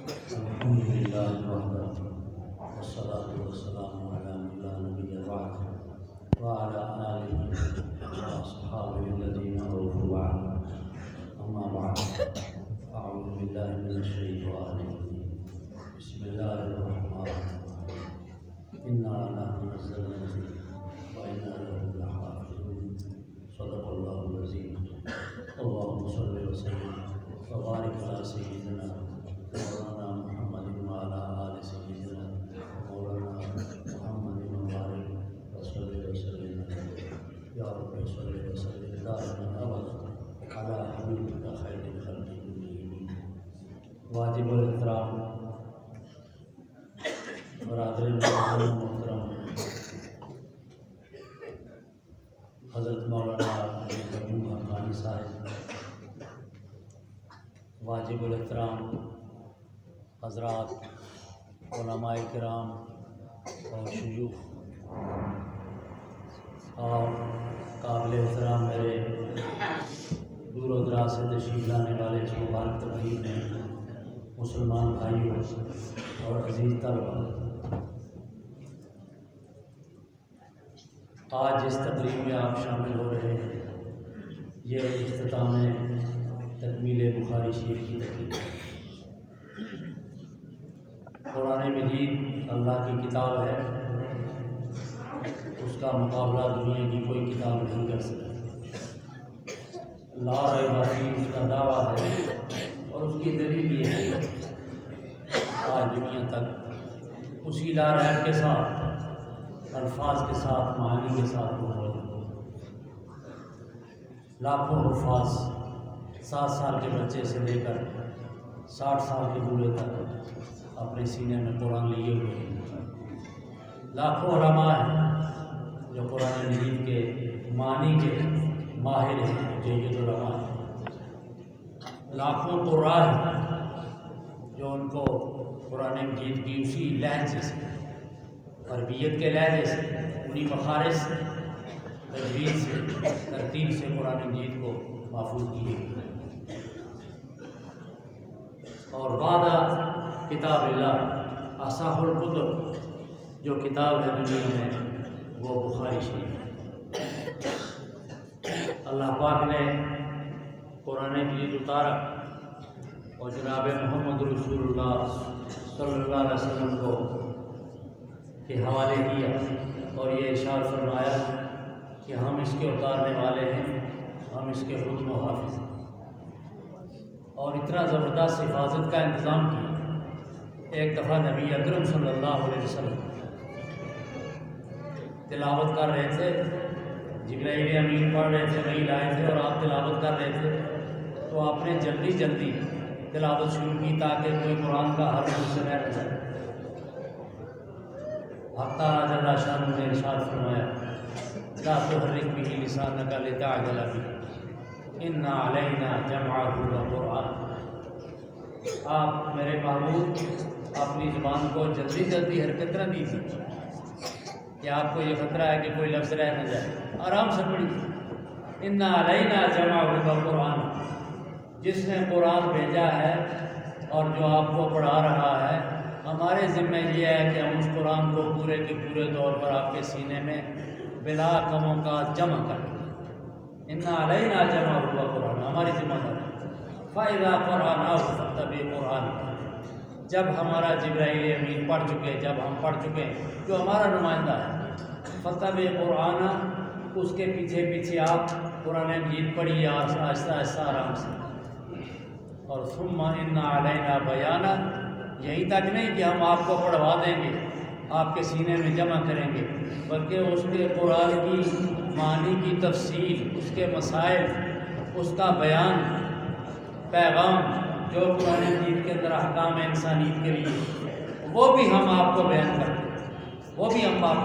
الحمد لله وحده والصلاة والسلام على من لا نبي بعده وعلى آله وأصحابه الذين أوفوا وعده أما بعد أعوذ بالله من الشيطان الرجيم بسم الله الرحمن الرحيم إنا نحن نزلنا الذكر وإنا له لحافظون صدق الله العظيم اللهم صل وسلم وبارك على سيدنا مولانا محمد وعلى آل سيدنا مولانا محمد وبارك وسلم يا رب صل وسلم دائما أبدا على حبيبك خير الخلق كلهم. واجب الاحترام برادر محترم حضرت مولانا حقانی صاحب، واجب الاحترام حضرات علماء کرام اور شیوخ اور قابل احترام میرے دور و دراز سے تشریف لانے والے اس مبارک تقریب میں مسلمان بھائیوں اور عزیز طلباء، آج جس تقریب میں آپ شامل ہو رہے ہیں یہ اختتام تکمیل بخاری شریف کی تقریب ہے۔ قرآن مجید اللہ کی کتاب ہے، اس کا مقابلہ دنیا کی کوئی کتاب نہیں کر سکتی۔ لا ریب فیہ اس کا دعویٰ ہے اور اس کی دلیل یہ ہے آج دنیا تک اسی لا ریب کے ساتھ، الفاظ کے ساتھ، معانی کے ساتھ وہ موجود ہے۔ لاکھوں حفاظ 7 سال کے بچے سے لے کر 60 سال کے بوڑھے تک اپنے سینے میں قرآن لیے ہوئے ہیں۔ لاکھوں علماء ہیں جو قرآن مجید کے معنی کے ماہر ہیں، جید علماء ہیں۔ لاکھوں قراء ہیں جو ان کو قرآن مجید کی اسی لہجے سے، عربیت کے لہجے سے، انہی مخارج سے، تجوید سے، ترتیب سے قرآن مجید کو محفوظ کیے ہیں۔ اور بعد کتاب اللہ اصح الکتب جو کتاب ہے دنیا میں وہ بخاری شریف ہے۔ اللہ پاک نے قرآن مجید اتارا اور جناب محمد رسول اللہ صلی اللہ علیہ وسلم کو کے حوالے کیا اور یہ ارشاد فرمایا کہ ہم اس کے اتارنے والے ہیں، ہم اس کے خود محافظ ہیں۔ اور اتنا زبردست حفاظت کا انتظام کیا۔ ایک دفعہ نبی اکرم صلی اللہ علیہ وسلم تلاوت کر رہے تھے، جبرائیل امین پڑھ رہے تھے، وہی لائے تھے اور آپ تلاوت کر رہے تھے، تو آپ نے جلدی جلدی تلاوت شروع کی تاکہ کوئی قرآن کا حرف سے نہ رہ جائے۔ حق تعالیٰ جل شانہ نے ارشاد فرمایا لا تحرک به لسانک لتعجل به ان علینا جمعہ وقرآن۔ آپ میرے محبوب اپنی زبان کو جلدی جلدی حرکت نہ دیجیے کہ آپ کو یہ خطرہ ہے کہ کوئی لفظ رہ نہ جائے، آرام سے پڑھیے۔ ان علینا جمعہ وقرآن، جس نے قرآن بھیجا ہے اور جو آپ کو پڑھا رہا ہے، ہمارے ذمہ یہ ہے کہ ہم اس قرآن کو پورے کے پورے طور پر آپ کے سینے میں بلا کموں کا جمع کریں۔ ان علینا جمع قرآن ہماری ذمہ داری۔ فَإِذَا قَرَأْنَاهُ فَاتَّبِعْ قُرْآنَهُ، جب ہمارا جبرائیل امین پڑھ چکے، جب ہم پڑھ چکے جو ہمارا نمائندہ ہے، فَاتَّبِعْ قُرْآنَهُ، اس کے پیچھے پیچھے آپ قرآن مجید پڑھیے آہستہ آہستہ آرام سے۔ اور ثُمَّ إِنَّ عَلَيْنَا بَيَانَهُ، یہی تک نہیں کہ ہم آپ کو پڑھوا دیں گے، آپ کے سینے میں جمع کریں گے، بلکہ اس کے قرآن کی معنی کی تفصیل، اس کے مسائل، اس کا بیان، پیغام جو قرآن مجید کے اندر احکام انسانیت کے لیے، وہ بھی ہم آپ کو بیان کریں گے، وہ بھی ہم آپ کو